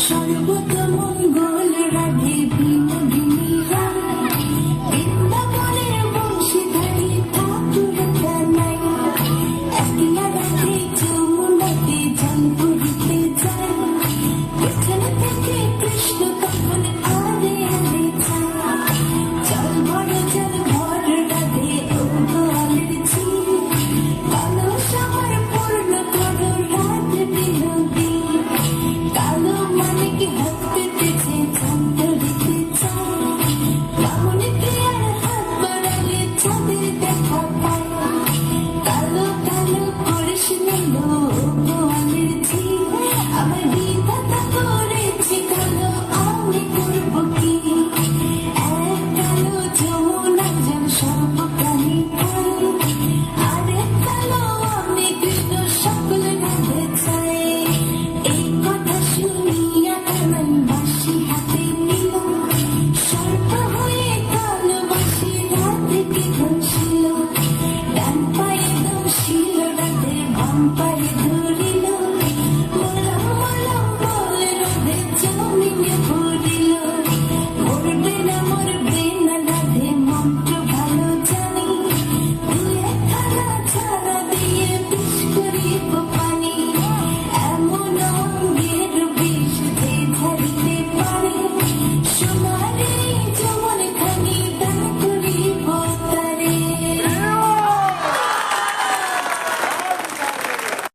সর্বতমঙ্গল রাধে বিনোদিনী রায়, বৃন্দাবনের বংশীধারী ঠাকুর কানাই, একলা রাধে যমুনাতে জল পড়িতে যায়, পেছনে থেকে কৃষ্ণ তখন আরে আরে যায়, জল ভর রাধে ও গোয়ালের ঝি, কালো সামার পূর্ণ করো রাধে বিনোদী, কালো মানে কি হাত পেতেছে জানতে দিতে চায়, বামুনিতে আর হাত বাড়ালে চাঁদের দেখা পায়, কালো কালো করিস নিল গোয়ালের ঝি, আমার বিধাতা করেছে কালো আমি করবো কি, এক কালো যমুনা জল সর্বপ্রাণী খায়, আরেক কালো আমি কৃষ্ণ সকল রাধে চাই। এই কথা শুনিয়া কানন বাঁশি হাতে নিল, সর্প হয়ে কালো বাঁশি রাধেকে ধরছিল, ডান পায়ে দমছিল রাধে বাম পায়ে ধরে